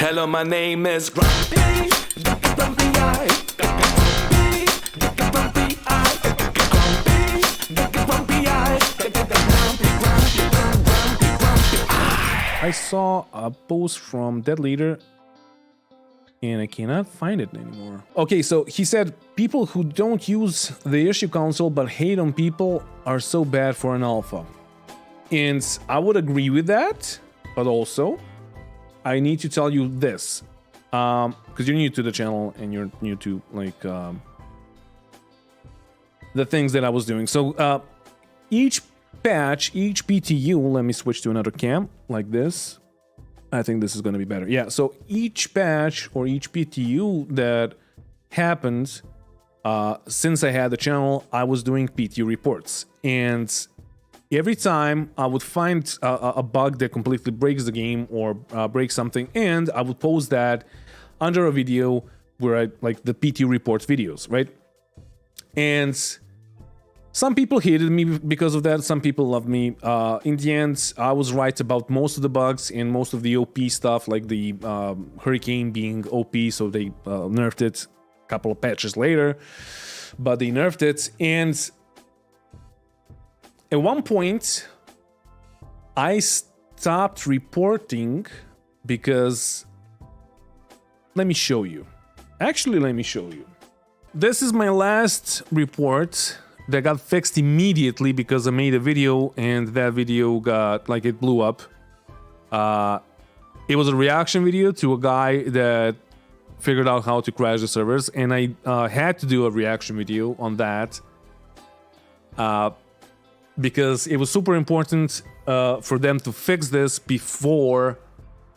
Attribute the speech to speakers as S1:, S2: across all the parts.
S1: Hello, my name is Grumpy. Grumpy Eye. Grumpy. Grumpy Eye. Grumpy. Grumpy Eye. Grumpy Eye.
S2: I saw a post from that leader and I cannot find it anymore. Okay, so he said people who don't use the issue console but hate on people are so bad for an alpha. And I would agree with that, but also I need to tell you this, because you're new to the channel and you're new to like the things that I was doing. So each patch, each PTU, let me switch to another cam like this. I think this is going to be better. Yeah, so each patch or each PTU that happened since I had the channel, I was doing PTU reports. And every time I would find a bug that completely breaks the game or breaks something, and I would post that under a video where I like the PTU reports videos, right? And some people hated me because of that. Some people loved me. In the end, I was right about most of the bugs and most of the OP stuff, like the Hurricane being OP, so they nerfed it a couple of patches later, but they nerfed it. And at one point, I stopped reporting because, let me show you. Actually, let me show you. This is my last report that got fixed immediately because I made a video and that video got, like, it blew up. It was a reaction video to a guy that figured out how to crash the servers, and I had to do a reaction video on that because it was super important for them to fix this before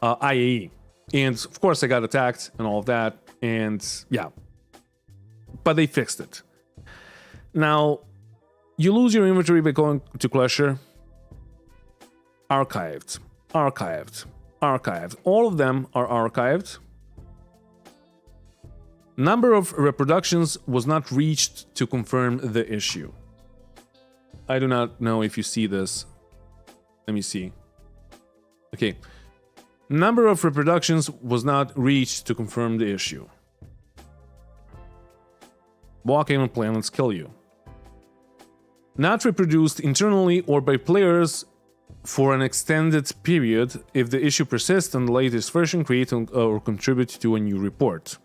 S2: IAE. And of course I got attacked and all of that, and yeah, but they fixed it. Now, you lose your inventory by going to Clasher. Archived, archived, archived. All of them are archived. Number of reproductions was not reached to confirm the issue. I do not know if you see this. Let me see. Okay. Number of reproductions was not reached to confirm the issue. Walking on planets kill you. Not reproduced internally or by players for an extended period if the issue persists and the latest version create or contribute to a new report.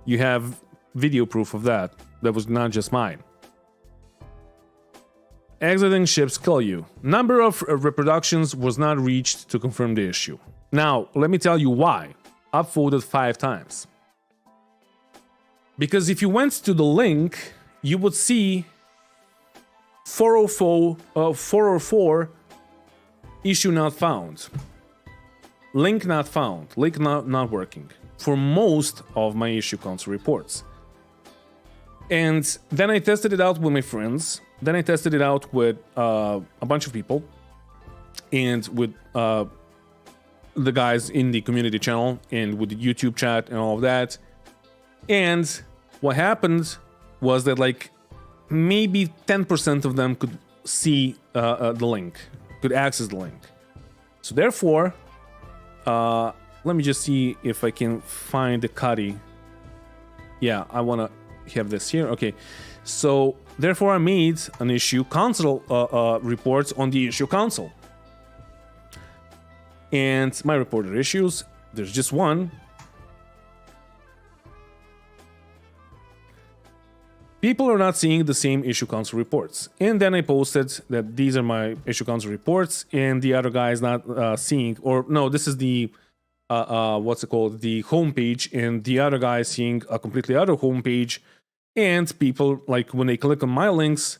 S2: You have video proof of that. That was not just mine. Exiting ships kill you. Number of reproductions was not reached to confirm the issue. Now, let me tell you why. I've voted 5 times. Because if you went to the link, you would see 404 issue not found. Link not found. Link not working for most of my issue console reports. And then I tested it out with my friends. Then I tested it out with a bunch of people and with the guys in the community channel and with the YouTube chat and all of that. And what happened was that like maybe 10% of them could see the link, could access the link. So therefore, let me just see if I can find the Cuddy. Yeah, I want to have this here. Okay, so therefore I made an issue console reports on the issue console. And my reported issues, there's just one. People are not seeing the same issue console reports. And then I posted that these are my issue console reports and the other guy is not seeing, or no, this is the, what's it called? The homepage, and the other guy is seeing a completely other homepage. And people, like when they click on my links,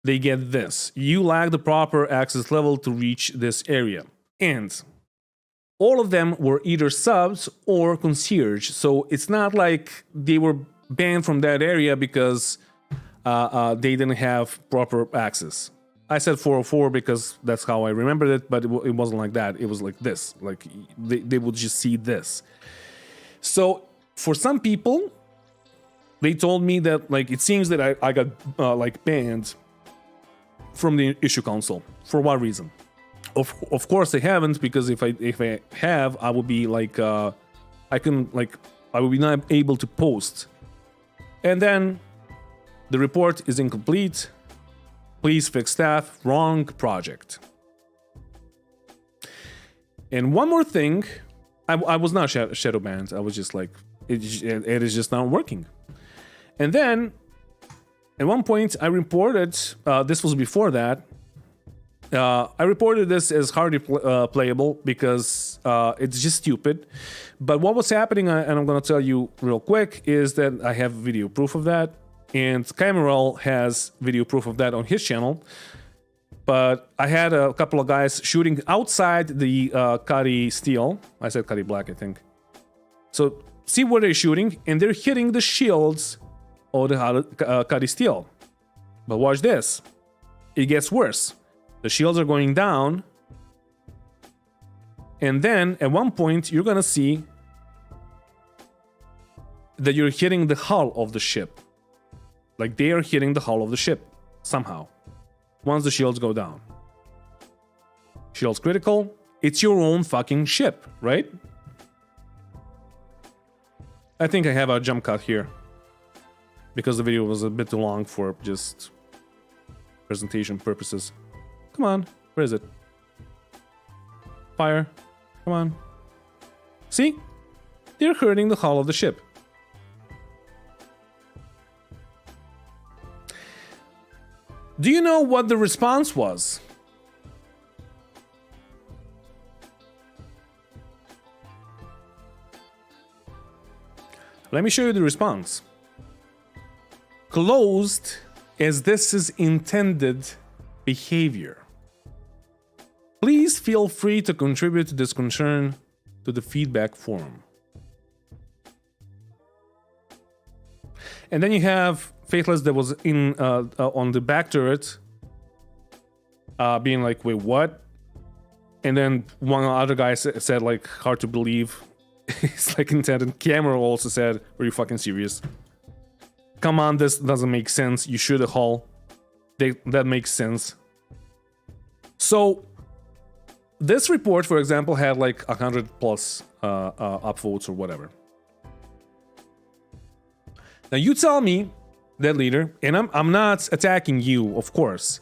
S2: they get this. You lack the proper access level to reach this area. And all of them were either subs or concierge. So it's not like they were banned from that area because they didn't have proper access. I said 404 because that's how I remembered it, but it wasn't like that. It was like this. Like they would just see this. So for some people, they told me that like it seems that I got like banned from the issue console. For what reason? Of course I haven't, because if I have, I would be like I would be not able to post. And then the report is incomplete. Please fix staff. Wrong project. And one more thing, I was not shadow banned. I was just like, it is just not working. And then at one point I reported, this was before that, I reported this as hardly playable because it's just stupid. But what was happening, and I'm going to tell you real quick, is that I have video proof of that. And Cameral has video proof of that on his channel. But I had a couple of guys shooting outside the Cuddy Steel. I said Cuddy Black, I think. So see where they're shooting, and they're hitting the shields of the Cuddy Steel. But watch this. It gets worse. The shields are going down. And then at one point, you're going to see that you're hitting the hull of the ship. Like they are hitting the hull of the ship somehow. Once the shields go down. Shields critical. It's your own fucking ship, right? I think I have a jump cut here. Because the video was a bit too long for just presentation purposes. Come on, where is it? Fire, come on. See? They're hurting the hull of the ship. Do you know what the response was? Let me show you the response. Closed as this is intended behavior. Please feel free to contribute this concern to the feedback forum. And then you have Faithless that was in on the back turret, being like, "Wait, what?" And then one other guy said, like, "Hard to believe." It's like intended. Cameron also said, "Are you fucking serious? Come on, this doesn't make sense. You shoot a hull. That makes sense." So this report, for example, had like 100 plus upvotes or whatever. Now you tell me, that leader, and I'm not attacking you, of course.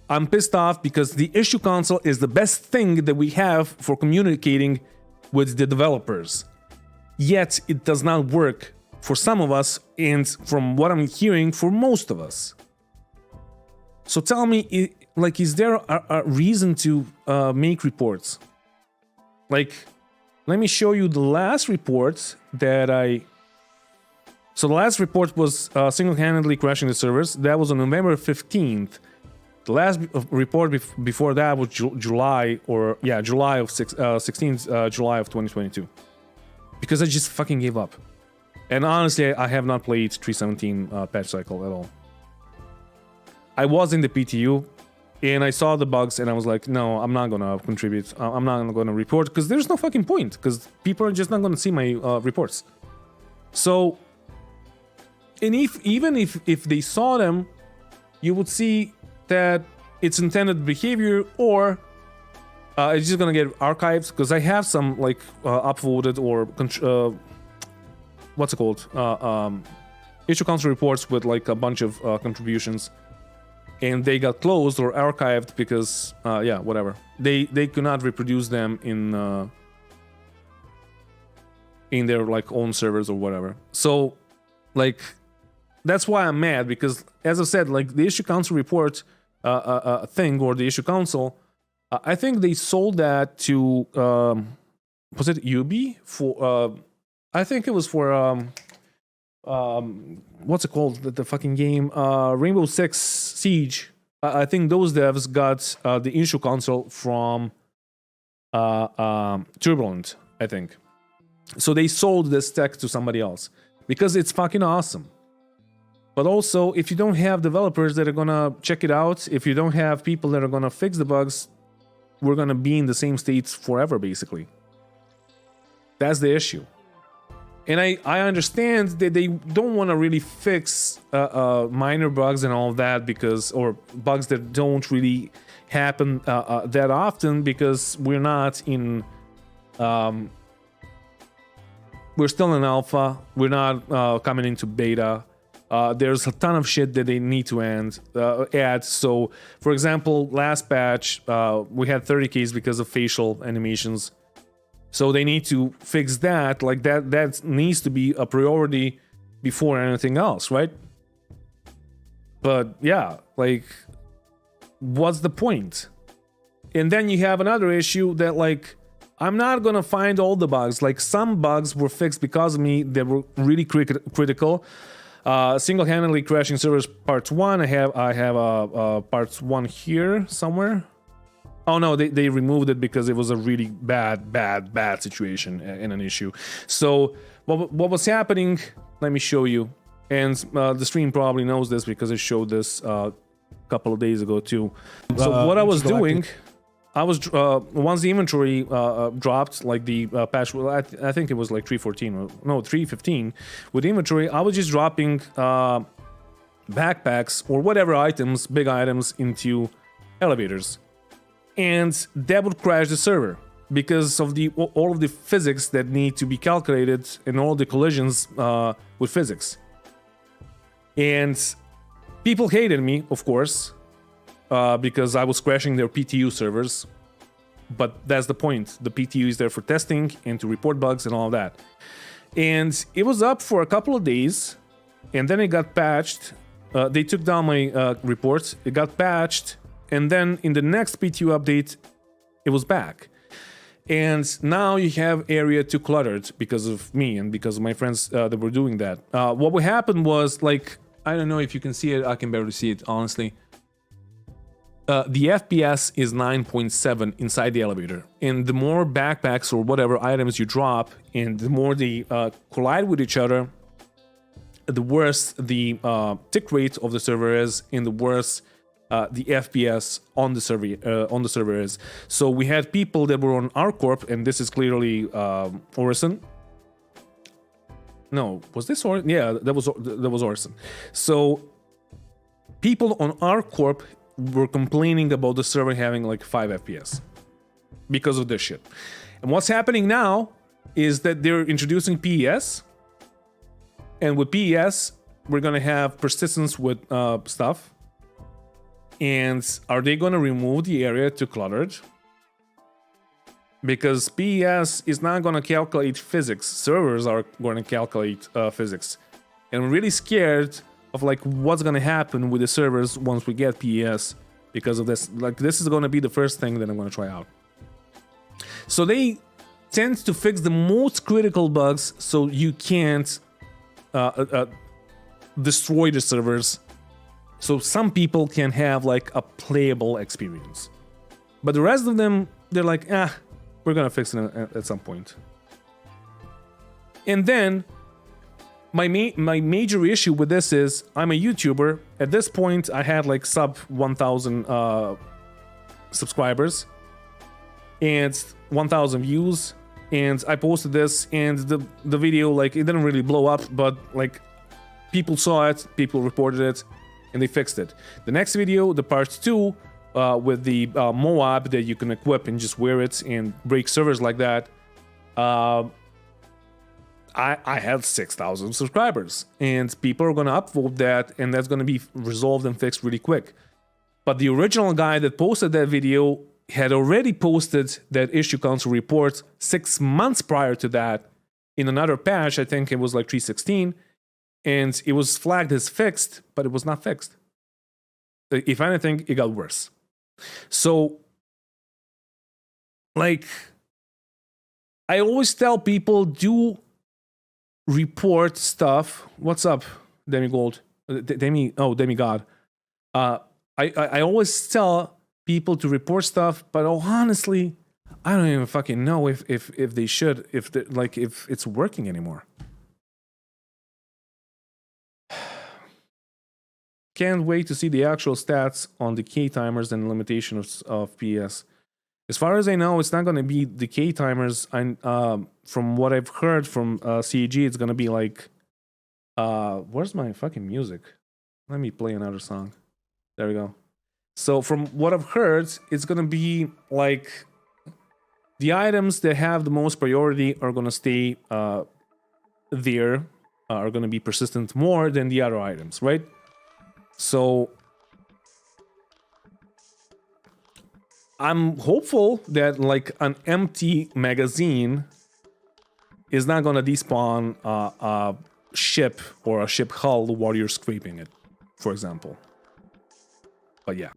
S2: I'm pissed off because the issue console is the best thing that we have for communicating with the developers. Yet it does not work for some of us, and from what I'm hearing, for most of us. So tell me, like, is there a reason to make reports? Like, let me show you the last report that I... So the last report was single-handedly crashing the servers. That was on November 15th. The last report before that was July of 16th July of 2022. Because I just fucking gave up. And honestly, I have not played 3.17 patch cycle at all. I was in the PTU, and I saw the bugs, and I was like, no, I'm not gonna contribute. I'm not gonna report, because there's no fucking point, because people are just not gonna see my reports. So, and even if they saw them, you would see that it's intended behavior, or it's just gonna get archived, because I have some like upvoted or what's it called, issue console reports with like a bunch of contributions, and they got closed or archived because yeah, whatever, they could not reproduce them in their like own servers or whatever. So like that's why I'm mad, because as I said, like the issue console report thing, or the issue console, I think they sold that to was it UB for I think it was for what's it called, the fucking game, Rainbow Six Siege. I think those devs got the issue console from Turbulent, I think. So they sold this tech to somebody else because it's fucking awesome. But also, if you don't have developers that are gonna check it out, if you don't have people that are gonna fix the bugs, we're gonna be in the same state forever, basically. That's the issue. And I understand that they don't want to really fix minor bugs and all that because, or bugs that don't really happen that often because we're not in, we're still in alpha, we're not coming into beta. There's a ton of shit that they need to add. So, for example, last patch, we had 30Ks because of facial animations. So they need to fix that. Like that needs to be a priority before anything else, right? But yeah, like, what's the point? And then you have another issue that, like, I'm not gonna find all the bugs. Like, some bugs were fixed because of me that were really critical. Single-handedly crashing servers parts 1. I have parts 1 here somewhere. Oh no, they removed it because it was a really bad situation and an issue. So what was happening, let me show you. And the stream probably knows this because I showed this a couple of days ago too. So what I was doing, I was once the inventory dropped, like the patch, I think it was like 3.14, no, 3.15. With inventory, I was just dropping backpacks or whatever items, big items, into elevators. And that would crash the server because of all of the physics that need to be calculated and all the collisions with physics. And people hated me, of course, because I was crashing their PTU servers. But that's the point. The PTU is there for testing and to report bugs and all that. And it was up for a couple of days, and then it got patched. They took down my reports. It got patched. And then in the next PTU update, it was back. And now you have area too cluttered because of me and because of my friends that were doing that. What would happen was, like, I don't know if you can see it. I can barely see it, honestly. The FPS is 9.7 inside the elevator. And the more backpacks or whatever items you drop, and the more they collide with each other, the worse the tick rate of the server is, and the worse the FPS on the server is. So we had people that were on our corp, and this is clearly Orison. No, was this Orison? Yeah, that was Orison. So people on our corp were complaining about the server having like 5 FPS because of this shit. And what's happening now is that they're introducing PES, and with PES we're gonna have persistence with stuff. And are they going to remove the area too cluttered? Because PES is not going to calculate physics. Servers are going to calculate physics. And I'm really scared of like what's going to happen with the servers once we get PES because of this. Like, this is going to be the first thing that I'm going to try out. So they tend to fix the most critical bugs so you can't destroy the servers. So some people can have like a playable experience. But the rest of them, they're like, we're gonna fix it at some point. And then my major issue with this is I'm a YouTuber. At this point, I had like sub 1,000 subscribers and 1,000 views. And I posted this, and the video, like, it didn't really blow up, but like people saw it, people reported it, and they fixed it. The next video, the part 2, with the Moab that you can equip and just wear it and break servers like that, I had 6,000 subscribers, and people are gonna upvote that, and that's gonna be resolved and fixed really quick. But the original guy that posted that video had already posted that issue council report 6 months prior to that in another patch. I think it was like 3.16. And it was flagged as fixed, but it was not fixed. If anything, it got worse. So, like, I always tell people, do report stuff. What's up, Demigold? Demigod. I always tell people to report stuff, but honestly, I don't even fucking know if they should, if it's working anymore. Can't wait to see the actual stats on the key timers and limitations of PS. As far as I know, it's not going to be decay timers. And from what I've heard from CEG, it's going to be like, where's my fucking music? Let me play another song. There we go. So from what I've heard, it's going to be like the items that have the most priority are going to stay there, are going to be persistent more than the other items, right? So I'm hopeful that like an empty magazine is not gonna despawn a ship or a ship hull while you're scraping it, for example. But yeah.